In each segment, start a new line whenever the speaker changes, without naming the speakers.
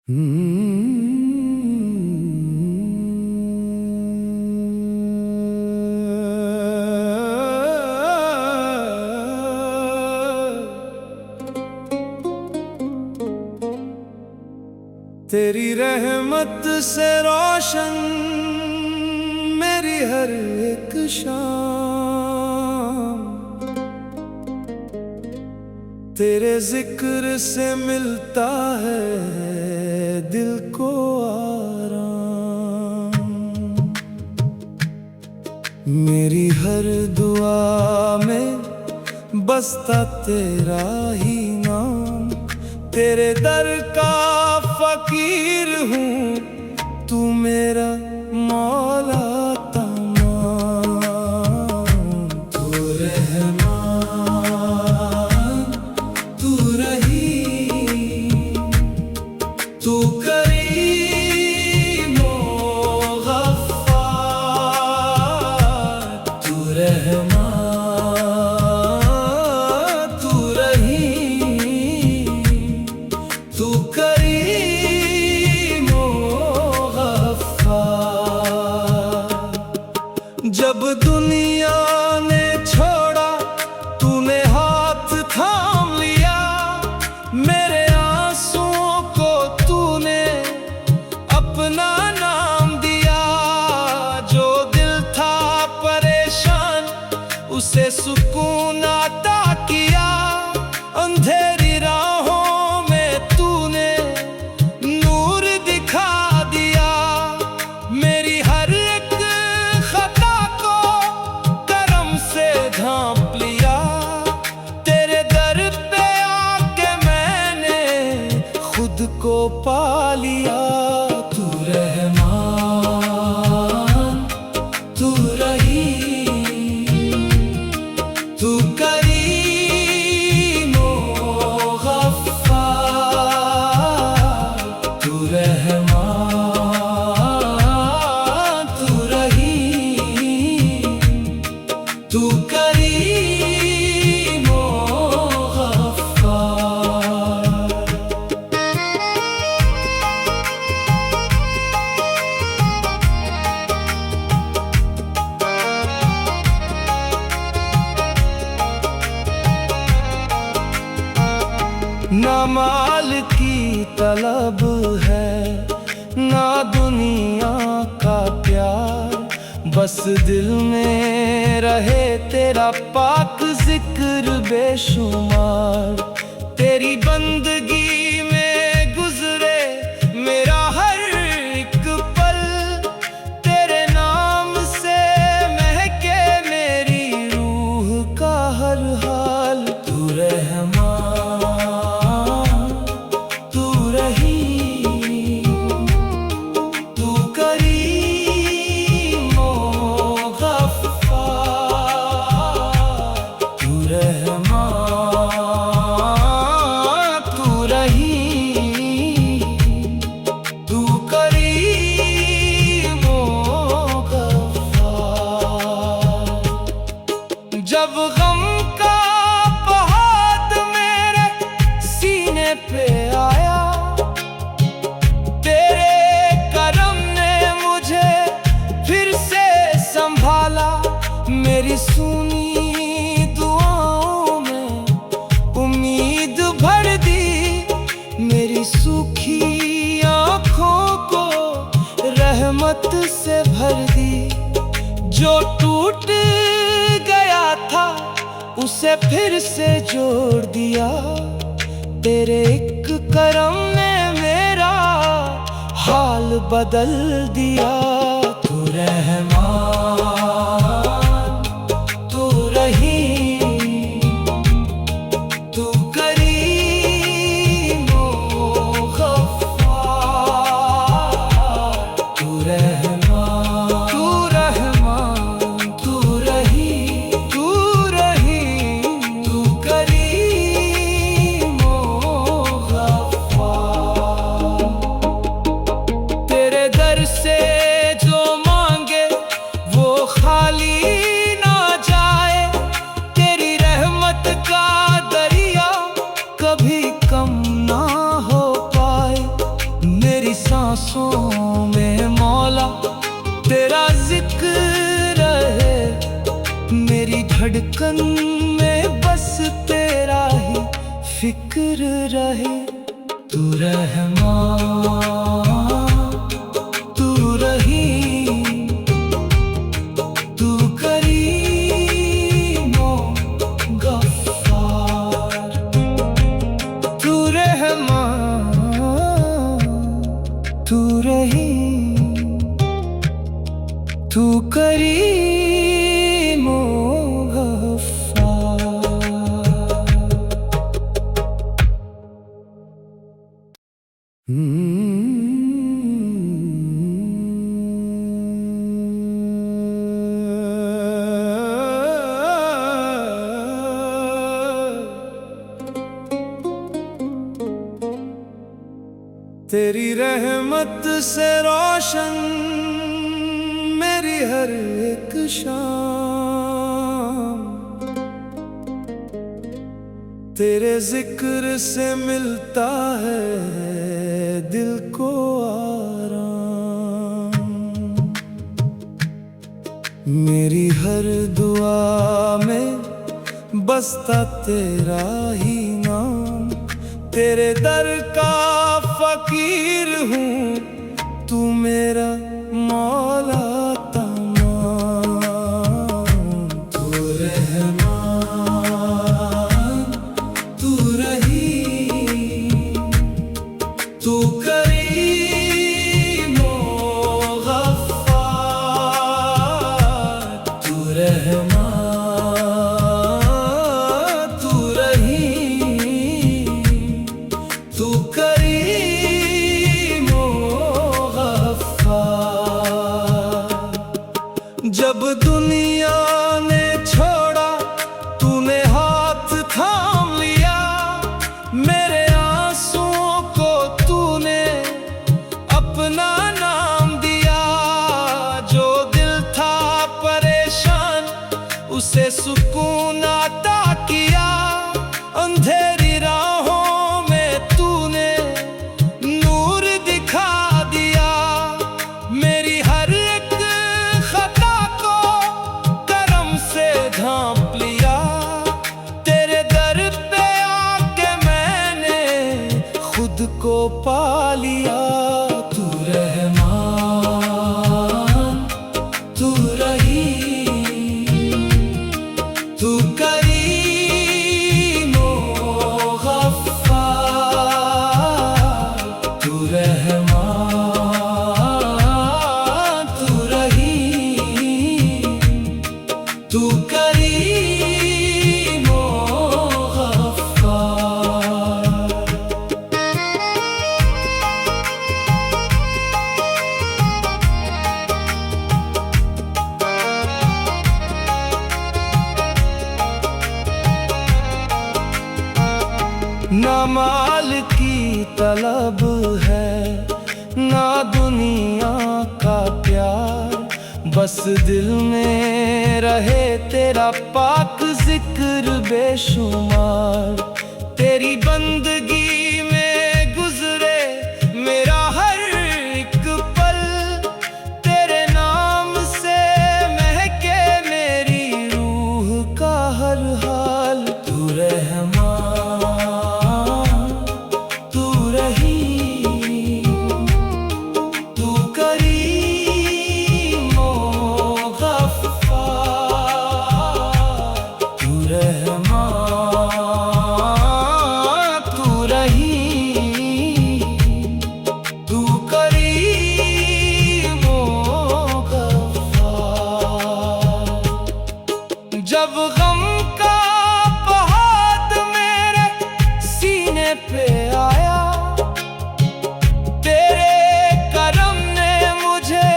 तेरी रहमत से रोशन मेरी हर एक शाम, तेरे जिक्र से मिलता है दिल को आराम। मेरी हर दुआ में बसता तेरा ही नाम, तेरे दर का फकीर हूँ, तू मेरा मौला तमाम। तू रहमान, तू रहीम, तू करीम ओ गफ्फार। तू रहमान, तू रहीम, तू करीम ओ गफ्फार। जब दुनिया ने छोड़ा तूने हाथ थाम लिया, मेरे आंसुओं को तूने अपना नाम दिया। जो दिल था परेशान उसे सुकून अता किया, अंधेरी राहों में तूने नूर दिखा दिया। मेरी हर एक खता को करम से ढांप लिया, तेरे दर पे आके मैंने खुद को पा लिया। तू रहमान, तू रहीम, तू करीम ओ गफ्फार। तू रहमान, तू रहीम, तू करीम ओ गफ्फार। ना माल की तलब है ना दुनिया का प्यार, बस दिल में रहे तेरा पाक जिक्र बेशुमार। तेरी बंदगी में गुजरे मेरा हर एक पल, तेरे नाम से महके मेरी रूह का हर हाल। तू रहमान, तू रहीम, तू करीम ओ गफ्फार। तू रहमान, तू रहीम, तू करीम ओ गफ्फार। जब गम का पहाड़ मेरे सीने पे आया, तेरे करम ने मुझे फिर से संभाला। मेरी सुनी दुआओं में उम्मीद भर दी, मेरी सूखी आँखों को रहमत से भर दी। जो टूट गया था उसे फिर से जोड़ दिया, तेरे एक करम ने मेरा हाल बदल दिया। तू रहमान, तू रहीम, तू करीम ओ गफ्फार। तू रहमान, तू रहमान, तू रहीम, तू रहीम, तू करीम ओ गफ्फार। तेरे दर से जो मांगे वो खाली धड़कन में बस तेरा ही फिक्र रहे। तू रहमान, तू रहीम, तू करीम ओ गफ्फार। तू रहमान, तू रहीम, तू करीम ओ गफ्फार। तेरी रहमत से रोशन मेरी हर एक शाम, तेरे जिक्र से मिलता है दिल को आराम। मेरी हर दुआ में बसता तेरा ही नाम, तेरे दर का फकीर हूँ, तू मेरा मौला तमाम। तू रहमान, तू रहीम, तू करीम ओ गफ्फार। तू रहमान, तू रहीम, तू करीम ओ गफ्फार। जब दुनिया ने छोड़ा तूने हाथ थाम लिया, मेरे आंसुओं को तूने अपना नाम दिया। जो दिल था परेशान उसे सुकून अता किया, अंधेरी राहों में तूने नूर दिखा दिया। मेरी हर एक खता को करम से ढांप लिया, तेरे दर पे आके मैंने खुद को पा लिया। तू रहमान, तू रहीम, तू करीम ओ गफ्फार। तू रहमान, तू रहीम, तू करीम ओ गफ्फार। ना माल की तलब है ना दुनिया का प्यार, बस दिल में रहे तेरा पाक जिक्र बेशुमार। तेरी बंदगी में गुजरे मेरा हर एक पल, तेरे नाम से महके मेरी रूह का हर हाल। तू रहमान, तू रहीम, तू करीम ओ गफ्फार। तू रहमान, तू रहीम, तू करीम ओ गफ्फार। जब गम का पहाड़ मेरे सीने पे आया, तेरे करम ने मुझे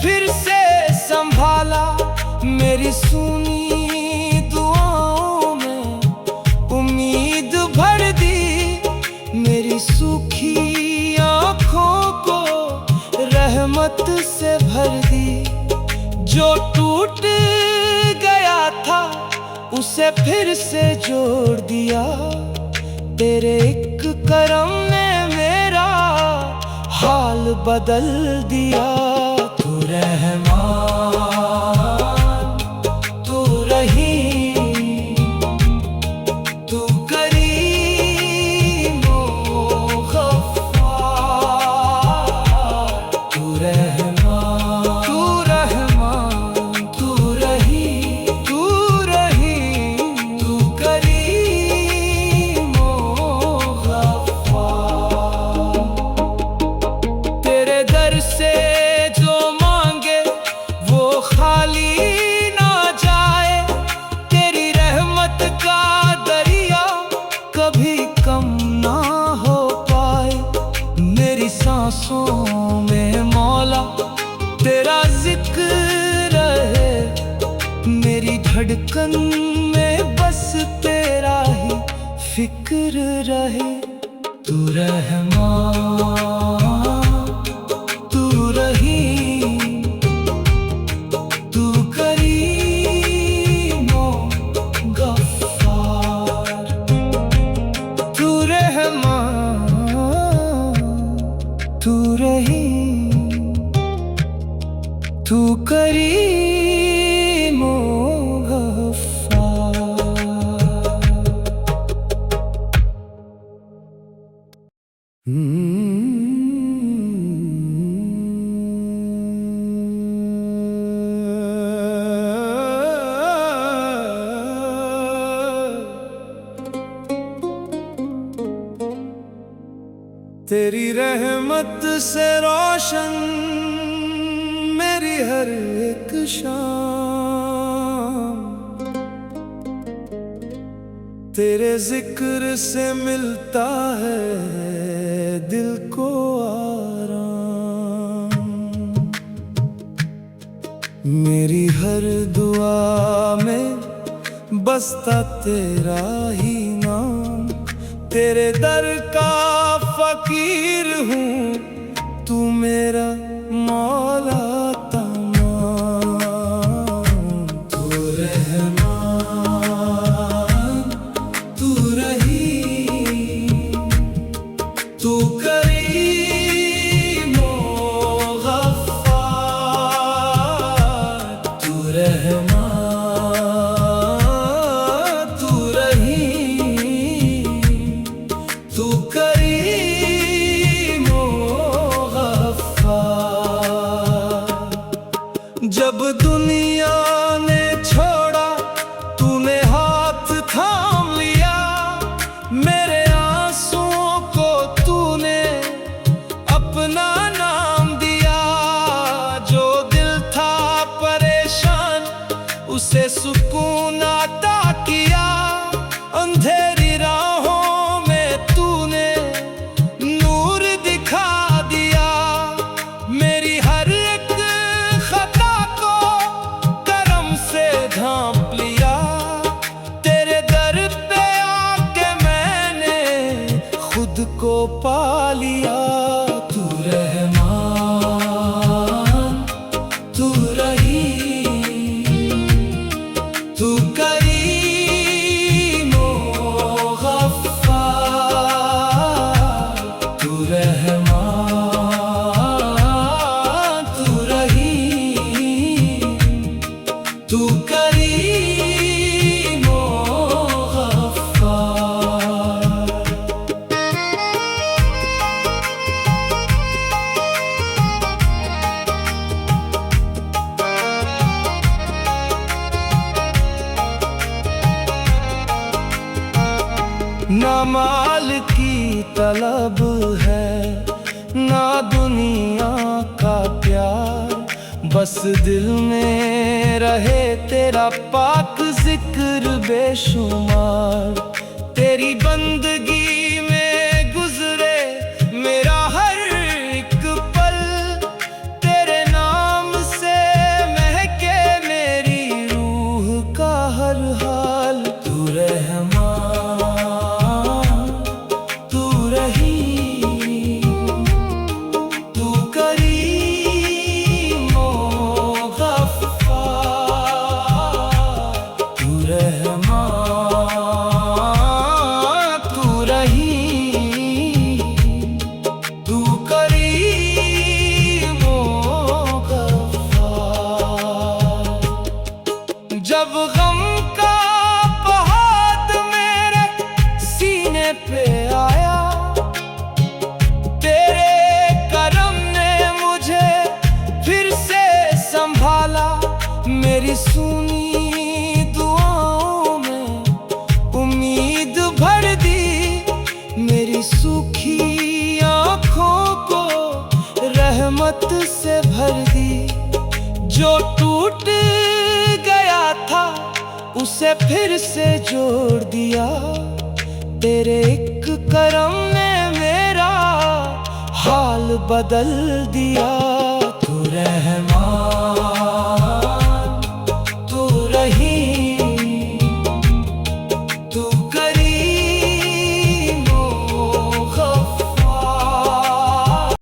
फिर से संभाला। मेरी सुनी दुआओं में उम्मीद भर दी, मेरी सूखी आँखों को रहमत से भर दी। जो टूट गया था उसे फिर से जोड़ दिया, तेरे एक करम ने मेरा हाल बदल दिया। तू रहमान, तू रहीम, सांसों में मौला तेरा जिक्र रहे, मेरी धड़कन में बस तेरा ही फिक्र रहे। तू रहमान, तू रहीम, तू करीम ओ गफ्फार। तू रहमान, तू रहीम, तू करीम ओ गफ्फार। तेरी रहमत से रोशन मेरी हर एक शाम, तेरे जिक्र से मिलता है दिल को आराम। मेरी हर दुआ में बसता तेरा ही नाम, तेरे दर का फकीर हूँ, तू मेरा मौला तमाम। तू रहमान, तू रहीम, तू करीम ओ गफ्फार। तू रहमान, तू रहीम, तू करीम ओ गफ्फार। जब दुनिया ने छोड़ा तूने हाथ थाम लिया, मेरे आंसुओं को तूने अपना नाम दिया। जो दिल था परेशान उसे सुकून अता किया, अंधेरी राहों में तूने नूर दिखा दिया। मेरी हर एक खता को करम से ढांप लिया, तेरे दर पे आके मैंने खुद को पा लिया। तू रहमान, तू रहीम, तू करीम ओ गफ्फार। तू रहमान, तू रहीम, तू करीम ओ गफ्फार। ना माल की तलब है ना दुनिया का प्यार, बस दिल में रहे तेरा पाक जिक्र बेशुमार। तेरी बंदगी में गुजरे मेरा हर एक पल, तेरे नाम से महके मेरी रूह का हर हाल। तू रहमान, तू रहीम, तू करीम ओ गफ्फार। तू रहमान, तू रहीम, तू करीम ओ गफ्फार। जब गम का पहाड़ मेरे सीने पे आया, तेरे करम ने मुझे फिर से संभाला। मेरी सुनी दुआओं में उम्मीद भर दी, मेरी सूखी आँखों को रहमत से भर दी। जो टूट गया था उसे फिर से जोड़ दिया, तेरे एक करम ने मेरा हाल हाल बदल दिया। तू रहमान